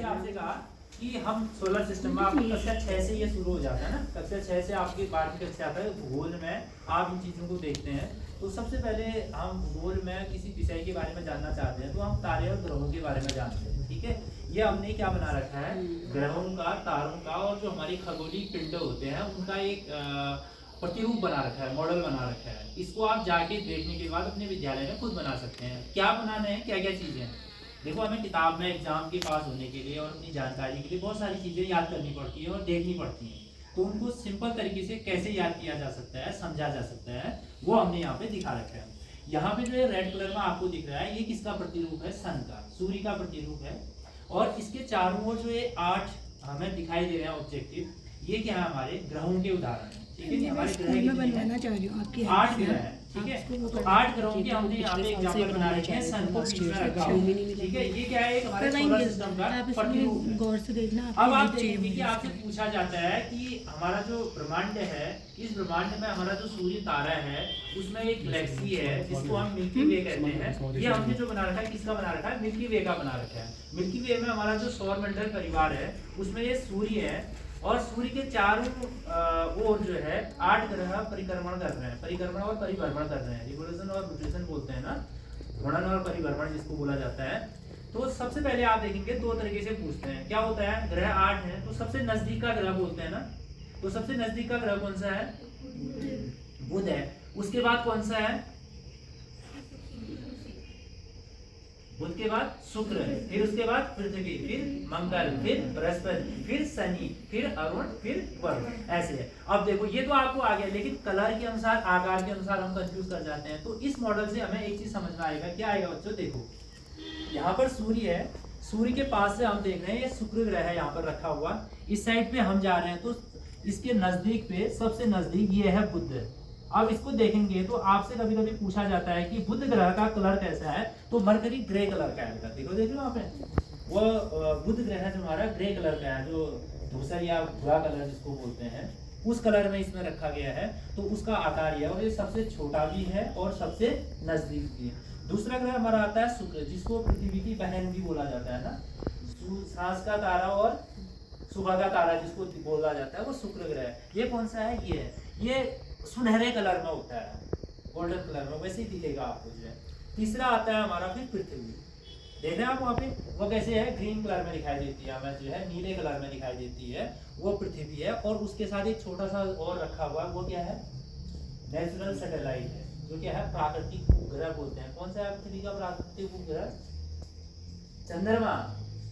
आपसे कहा कि हम सोलर सिस्टम में आपकी कक्षा 6 से ये शुरू हो जाता है ना, कक्षा 6 से आपकी 12वीं कक्षा आता है भूगोल में आप इन चीज़ों को देखते हैं। तो सबसे पहले हम भूगोल में किसी विषय के बारे में जानना चाहते हैं तो हम तारे और ग्रहों के बारे में जानते हैं। ठीक है, ये हमने क्या बना रखा है, ग्रहों का, तारों का और जो हमारी खगोलीय पिंड होते हैं उनका एक प्रतिरूप बना रखा है, मॉडल बना रखा है। इसको आप जाके देखने के बाद अपने विद्यालय में खुद बना सकते हैं। क्या बनाना है, क्या क्या चीज़ें। देखो, हमें किताब में एग्जाम के पास होने के लिए और अपनी जानकारी के लिए बहुत सारी चीज़ें याद करनी पड़ती है और देखनी पड़ती हैं। तो उनको सिंपल तरीके से कैसे याद किया जा सकता है, समझा जा सकता है, वो हमने यहाँ पे दिखा रखा है। यहाँ पे जो है रेड कलर में आपको दिख रहा है, ये किसका प्रतिरूप है, सन का, सूर्य का प्रतिरूप है। और इसके चारों ओर जो ये 8 हमें दिखाई दे रहे हैं ऑब्जेक्टिव, ये क्या है, हमारे ग्रहों के उदाहरण है। ठीक है, हमारे ग्रह बनवाना चाह रही हूँ आपकी 8 ग्रह है। ठीक है, तो 8 ग्रहों के हमने यहाँ पे एग्जांपल बना रखे हैं, सन को बीच में रखा हुआ है। ठीक है, ये क्या है, हमारे सोलर सिस्टम का प्रतिरूप है। गौर से देखना। अब आप देखेंगे कि आपसे पूछा जाता है कि हमारा जो ब्रह्मांड है, इस ब्रह्मांड में हमारा जो सूर्य तारा है उसमें एक गैलेक्सी है जिसको हम मिल्की वे कहते हैं। ये हमने जो बना रखा है, किसका बना रखा है, मिल्की वे का बना रखा है। मिल्की वे में हमारा जो सौर मंडल परिवार है उसमें ये सूर्य है और सूर्य के चारों ओर जो है 8 ग्रह परिक्रमण कर रहे हैं, परिक्रमण और परिभ्रमण कर रहे हैं। रिवोल्यूशन और रोटेशन बोलते हैं ना, घूर्णन और परिभ्रमण जिसको बोला जाता है। तो सबसे पहले आप देखेंगे 2 तरीके से पूछते हैं, क्या होता है, ग्रह 8 है तो सबसे नजदीक का ग्रह बोलते हैं ना, तो सबसे नजदीक का ग्रह कौन सा है, बुध है। उसके बाद कौन सा है, बुध के बाद शुक्र, फिर उसके बाद पृथ्वी, फिर मंगल, फिर बृहस्पति, फिर शनि, फिर अरुण, फिर वरुण, ऐसे है। अब देखो, ये तो आपको आ गया, लेकिन कलर के अनुसार, आकार के अनुसार हम कंफ्यूज कर जाते हैं। तो इस मॉडल से हमें एक चीज समझ में आएगा, क्या आएगा बच्चों, देखो यहाँ पर सूर्य है, सूर्य के पास से हम देख रहे हैं ये शुक्र ग्रह है यहाँ पर रखा हुआ। इस साइड पे हम जा रहे हैं तो इसके नजदीक पे सबसे नजदीक ये है बुध। अब इसको देखेंगे तो आपसे कभी कभी पूछा जाता है कि बुध ग्रह का कलर कैसा है, तो मरकरी ग्रे कलर का है। देखो देख लो वहाँ पे, वो बुध ग्रह जो हमारा ग्रे कलर का है, जो धूसर या भूरा कलर जिसको बोलते हैं, उस कलर में इसमें रखा गया है। तो उसका आकार यह है, और ये सबसे छोटा भी है और सबसे नजदीक भी है। दूसरा ग्रह हमारा आता है शुक्र, जिसको पृथ्वी की बहन भी बोला जाता है ना, सांस का तारा और सुबह का तारा जिसको बोला जाता है, वो शुक्र ग्रह है। ये कौन सा है, ये है, ये सुनहरे कलर में होता है, गोल्डन कलर में, वैसे ही दिखेगा आपको जो है। तीसरा आता है हमारा फिर पृथ्वी, देख रहे हैं आप वहाँ पे, वो कैसे है, ग्रीन कलर में दिखाई देती है, हमें जो है नीले कलर में दिखाई देती है, वो पृथ्वी है। और उसके साथ एक छोटा सा और रखा हुआ है, वो क्या है, नेचुरल सैटेलाइट है, जो क्या है, प्राकृतिक उपग्रह बोलते हैं। कौन सा है पृथ्वी का प्राकृतिक उपग्रह, चंद्रमा।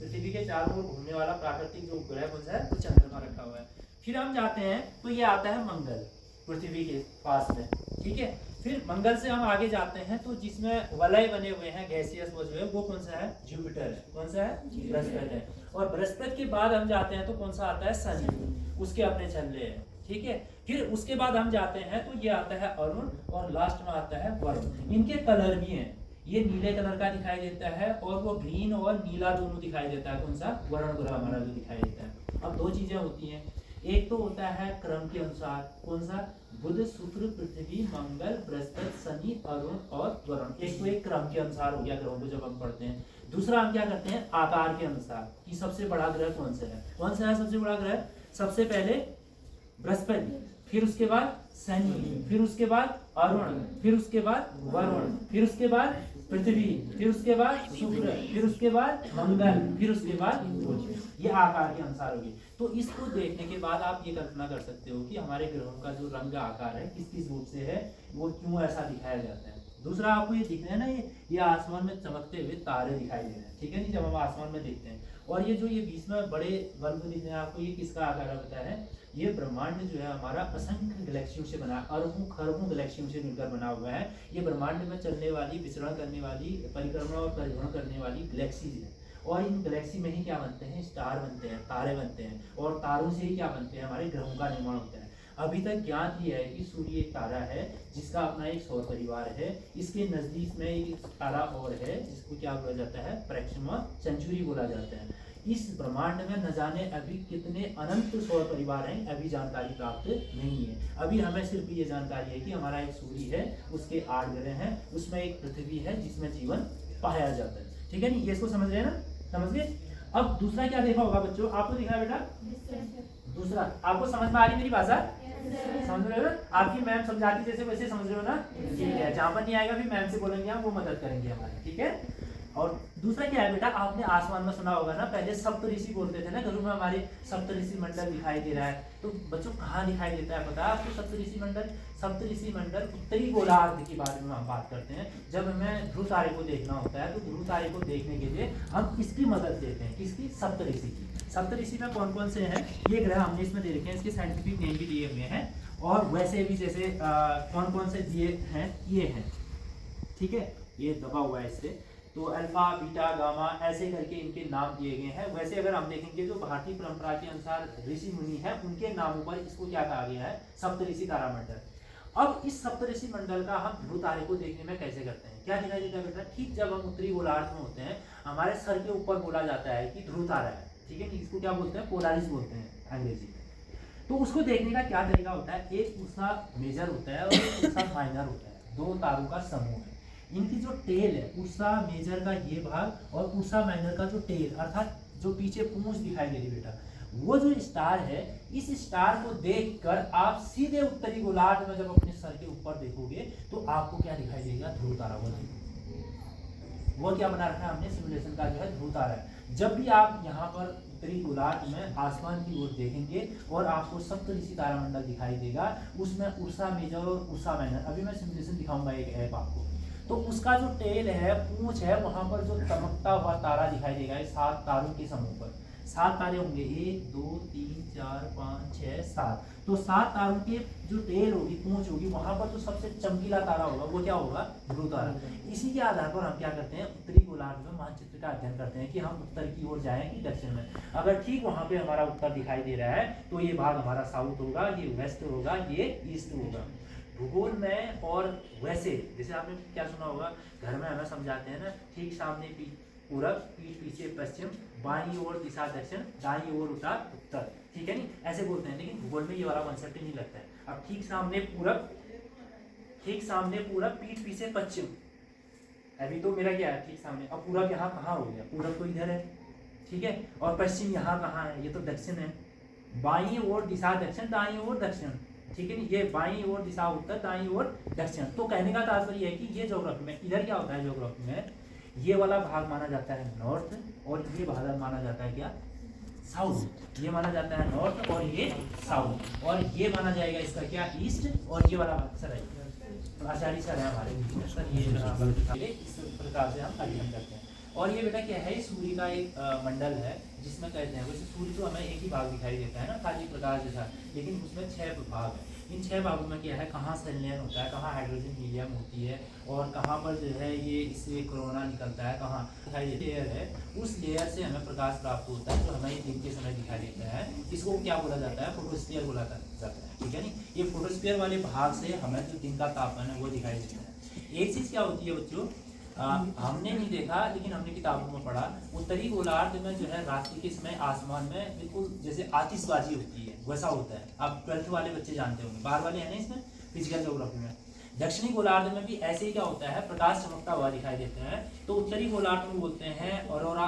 पृथ्वी के चारों ओर घूमने वाला प्राकृतिक जो उपग्रह कौन सा है, वो चंद्रमा रखा हुआ है। फिर हम जाते हैं तो ये आता है मंगल, पृथ्वी के पास में। ठीक है, फिर मंगल से हम आगे जाते हैं तो जिसमें वलय बने हुए हैं, गैसियस वो जो है, वो कौन सा है, जुपिटर है। कौन सा है, बृहस्पति है। और बृहस्पति के बाद हम जाते हैं तो कौन सा आता है, शनि, उसके अपने छल्ले हैं। ठीक है, फिर उसके बाद हम जाते हैं तो ये आता है अरुण, और लास्ट में आता है वरुण। इनके कलर भी हैं, ये नीले कलर का दिखाई देता है और वो ग्रीन और नीला दोनों दिखाई देता है। कौन सा, वरुण ग्रह हमारा जो दिखाई देता है। अब 2 चीजें होती हैं, एक तो होता है क्रम के अनुसार, कौन सा, बुध, शुक्र, पृथ्वी, मंगल, बृहस्पति, शनि, अरुण और वरुण। एक तो एक क्रम के अनुसार हो गया ग्रहों को जब हम पढ़ते हैं। दूसरा हम क्या करते हैं, आकार के अनुसार, कि सबसे बड़ा ग्रह कौन सा है। कौन सा है सबसे बड़ा ग्रह, सबसे पहले बृहस्पति, फिर उसके बाद शनि, फिर उसके बाद अरुण, फिर उसके बाद वरुण, फिर उसके बाद पृथ्वी, फिर उसके बाद शुक्र, फिर उसके बाद मंगल, फिर उसके बाद बुध। ये आकार के अनुसार होगी। तो इसको देखने के बाद आप ये कल्पना कर सकते हो कि हमारे ग्रहों का जो रंग आकार है किस किस रूप से है, वो क्यों ऐसा दिखाया जाता है। दूसरा आपको ये दिख रहा है ना, ये आसमान में चमकते हुए तारे दिखाई दे रहे हैं। ठीक है नहीं, जब हम आसमान में देखते हैं, और ये जो ये बीच में बड़े बल्ब दिख रहे हैं आपको, ये किसका आकार होता है, ये ब्रह्मांड जो है हमारा असंख्य गैलेक्सियों से बना, अरबों खरबों गैलेक्सियों से मिलकर बना हुआ है। ये ब्रह्मांड में चलने वाली, विचरण करने वाली, परिक्रमण और परिभ्रमण करने वाली गैलेक्सीज है। और इन गैलेक्सी में ही क्या बनते हैं, स्टार बनते हैं, तारे बनते हैं, और तारों से ही क्या बनते हैं, हमारे ग्रहों का निर्माण होता है। अभी तक ज्ञात ये है कि सूर्य एक तारा है जिसका अपना एक सौर परिवार है। इसके नजदीक में एक तारा और है जिसको क्या बोला जाता है, प्रैक्सिमा सेंचुरी बोला जाता है। इस ब्रह्मांड में न जाने अभी कितने अनंत सौर परिवार हैं, अभी जानकारी प्राप्त नहीं है। अभी हमें सिर्फ ये जानकारी है कि हमारा एक सूर्य है, उसके 8 ग्रह हैं, उसमें एक पृथ्वी है जिसमें जीवन पाया जाता है। ठीक है नहीं, ये इसको समझ रहे हैं ना, समझ गए। अब दूसरा क्या देखा होगा बच्चों, आपको दिखा है बेटा दूसरा, आपको समझ में आ रही मेरी भाषा, समझ रहे हो ना, आपकी मैम समझाती जैसे वैसे समझ रहे हो ना, ठीक है। जहाँ पर नहीं आएगा फिर मैम से बोलेंगे हम, वो मदद करेंगे हमारी, ठीक है। और दूसरा क्या है बेटा, आपने आसमान में सुना होगा ना, पहले सप्तऋषि बोलते थे ना घरों में, हमारे सप्तऋषि मंडल दिखाई दे रहा है। तो बच्चों कहाँ दिखाई देता है पता है आपको सप्तऋषि मंडल? सप्तऋषि मंडल उत्तरी गोलार्ध के बारे में हम बात करते हैं। जब हमें ध्रुव तारे को देखना होता है तो ध्रुव तारे को देखने के लिए हम किसकी मदद लेते हैं? किसकी? सप्तऋषि की। सप्तऋषि में कौन कौन से हैं ये ग्रह हमने इसमें दे रखे हैं, इसके साइंटिफिक नेम भी दिए हुए हैं, और वैसे भी जैसे कौन कौन से दिए हैं ये हैं, ठीक है, ये दबा हुआ है इससे। तो अल्फा बीटा गामा ऐसे करके इनके नाम दिए गए हैं। वैसे अगर हम देखेंगे जो भारतीय परंपरा के अनुसार ऋषि मुनि है उनके नामों पर इसको क्या कहा गया है? सप्तऋषि तारामंडल। अब इस सप्तऋषि मंडल का हम ध्रुव तारे को देखने में कैसे करते हैं? क्या दिखाई देता है बेटा? ठीक जब हम उत्तरी गोलार्ध में होते हैं, हमारे सर के ऊपर बोला जाता है कि ध्रुव तारा है, ठीक है, इसको क्या बोलते हैं? पोलारिस बोलते हैं अंग्रेजी में। तो उसको देखने का क्या तरीका होता है? एक उर्सा मेजर होता है और एक उर्सा माइनर होता है, दो तारों का समूह है। इनकी जो टेल है, उर्सा मेजर का ये भाग और उर्सा माइनर का जो टेल, अर्थात जो पीछे पूंछ दिखाई दे रही बेटा, वो जो स्टार है, इस स्टार को देखकर आप सीधे उत्तरी गोलार्ध में जब अपने सर के ऊपर देखोगे तो आपको क्या दिखाई देगा? ध्रुव तारा। वो क्या बना रखा है हमने सिमुलेशन का, जो है ध्रुव तारा है। जब भी आप यहाँ पर उत्तरी गोलार्ध में आसमान की ओर देखेंगे और आपको सप्तऋषि तारामंडल दिखाई देगा, उसमें उर्सा मेजर और उर्सा माइनर, अभी मैं सिमुलेशन दिखाऊंगा एक ऐप आपको, तो उसका जो टेल है, पूंछ है, वहां पर जो चमकता हुआ तारा दिखाई देगा, इस 7 तारों के समूह पर 7 तारे होंगे, 1 2 3 4 5 6 7। तो 7 तारों के जो टेल होगी, पूंछ होगी, वहां पर जो सबसे चमकीला तारा होगा वो क्या होगा? ध्रुव तारा। इसी के आधार पर हम क्या करते हैं? उत्तरी गोलार्ध में मानचित्र का अध्ययन करते हैं कि हम उत्तर की ओर जाएं कि दक्षिण में। अगर ठीक वहां पे हमारा उत्तर दिखाई दे रहा है तो ये भाग हमारा साउथ होगा, ये वेस्ट होगा, ये ईस्ट होगा। भूगोल में और वैसे जैसे आपने क्या सुना होगा, घर में हमें समझाते हैं ना, ठीक सामने पूरब, पीठ पीछे पश्चिम, बाईं ओर दिशा दक्षिण, दाईं ओर उत्तर, ठीक है नहीं, ऐसे बोलते हैं। लेकिन भूगोल में ये वाला कॉन्सेप्ट नहीं लगता है। अब ठीक सामने पूरब, पीठ पीछे पश्चिम, अभी तो मेरा क्या है? ठीक सामने। अब पूरब यहाँ कहाँ हो गया? पूरब तो इधर है, ठीक है, और पश्चिम यहाँ कहाँ है? ये तो दक्षिण है। बाईं ओर दिशा दक्षिण, दाईं ओर दक्षिण, ठीक है नहीं, ये बाईं ओर दिशा उत्तर, दाईं ओर दक्षिण। तो कहने का तात्पर्य है कि ये ज्योग्राफी में इधर क्या होता है? ज्योग्राफी में ये वाला भाग माना जाता है नॉर्थ, और ये भाग माना जाता है क्या? साउथ। ये माना जाता है नॉर्थ और ये साउथ, और ये माना जाएगा इसका क्या? ईस्ट। और ये वाला भाग सर है आचार्य सर है हमारे बीच में सर, ये इस प्रकार से हम अध्ययन करते हैं। और ये बेटा क्या है? सूर्य का एक मंडल है जिसमें कहते हैं, वैसे सूर्य तो हमें एक ही भाग दिखाई देता है ना, खाली प्रकाश जैसा, लेकिन उसमें 6 भाग है। इन 6 भागों में क्या है? कहाँ संलयन होता है, कहाँ हाइड्रोजन हीलियम होती है, और कहाँ पर जो है ये इससे कोरोना निकलता है, कहाँ दिखाई लेयर है, उस लेयर से हमें प्रकाश प्राप्त होता है जो हमें दिन के समय दिखाई देता है। इसको क्या बोला जाता है? फोटोस्फीयर बोला जाता है, ठीक है नी। ये फोटोस्फीयर वाले भाग से हमें जो दिन का तापमान है वो दिखाई देता है। एक चीज़ क्या होती है बच्चों, हमने नहीं देखा लेकिन हमने किताबों में पढ़ा, उत्तरी गोलार्ध में जो है रात्रि के समय आसमान में बिल्कुल जैसे आतिशबाजी होती है वैसा होता है। आप 12th वाले बच्चे जानते होंगे, बाहर वाले हैं ना इसमें फिजिकल ज्योग्राफी में। दक्षिणी गोलार्ध में भी ऐसे ही क्या होता है? प्रकाश चमकता हुआ दिखाई देता है। तो उत्तरी गोलार्ध में बोलते हैं ऑरोरा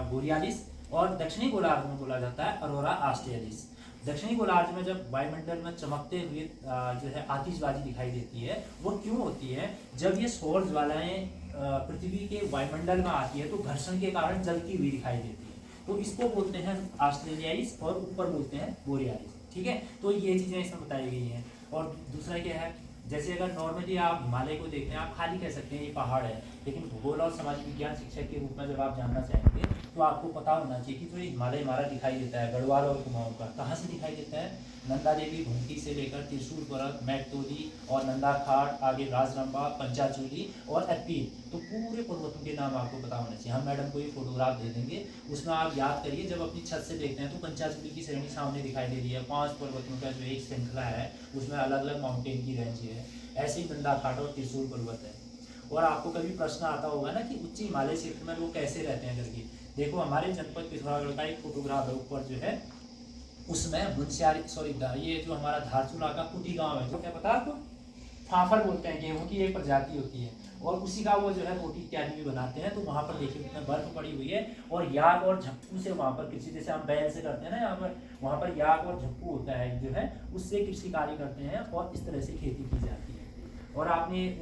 बोरियालिस, और दक्षिणी गोलार्ध में बोला जाता है ऑरोरा ऑस्ट्रेलिस। दक्षिणी गोलार्ध में जब वायुमंडल में चमकते हुए जो है आतिशबाजी दिखाई देती है, वो क्यों होती है? जब ये सौर ज्वालाएं पृथ्वी के वायुमंडल में आती है तो घर्षण के कारण जलती हुई दिखाई देती है। तो इसको बोलते हैं ऑस्ट्रेलियाइस, और ऊपर बोलते हैं बोरियालिस, ठीक है। तो ये चीज़ें इसमें बताई गई हैं। और दूसरा क्या है, जैसे अगर नॉर्मली आप हिमालय को देखते हैं, आप खाली कह सकते हैं ये पहाड़ है, लेकिन भूगोल और समाज विज्ञान शिक्षक के रूप में जब आप जानना चाहेंगे तो आपको पता होना चाहिए कि जो ये हिमालय हमारा दिखाई देता है गढ़वाल और कुमाऊं का, कहाँ से दिखाई देता है? नंदा देवी घुमटी से लेकर त्रिशूल पर्वत, मैकतोली और नंदा खाट, आगे राजरंबा, पंचाचूली और एप्पील, तो पूरे पर्वतों के नाम आपको पता होना चाहिए। हम मैडम को ये फोटोग्राफ दे देंगे, उसमें आप याद करिए, जब अपनी छत से देखते हैं तो पंचाचूली की श्रेणी सामने दिखाई दे रही है, 5 पर्वतों का जो एक श्रृंखला है उसमें अलग अलग माउंटेन की रेंज है। ऐसे ही नंदा खाट और त्रिशूल पर्वत है। और आपको कभी प्रश्न आता होगा ना कि उच्च हिमालय क्षेत्र में लोग कैसे रहते हैं करके, देखो हमारे जनपद पिथौरागढ़ का एक फोटोग्राफ है ऊपर जो है, उसमें ये जो हमारा धारचूला का कुटी गांव है, जो क्या पता है आपको? फाफर बोलते हैं, गेहूं की एक प्रजाति होती है, और उसी का वो जो है रोटी इत्यादि भी बनाते हैं। तो वहाँ पर देखिए उसमें बर्फ पड़ी हुई है और याक और झप्पू से वहाँ पर कृषि, जैसे हम बैल से करते हैं ना यहाँ पर, वहाँ पर याक और झप्पू होता है जो है, उससे कृषि कार्य करते हैं और इस तरह से खेती की जाती है। और आपने वो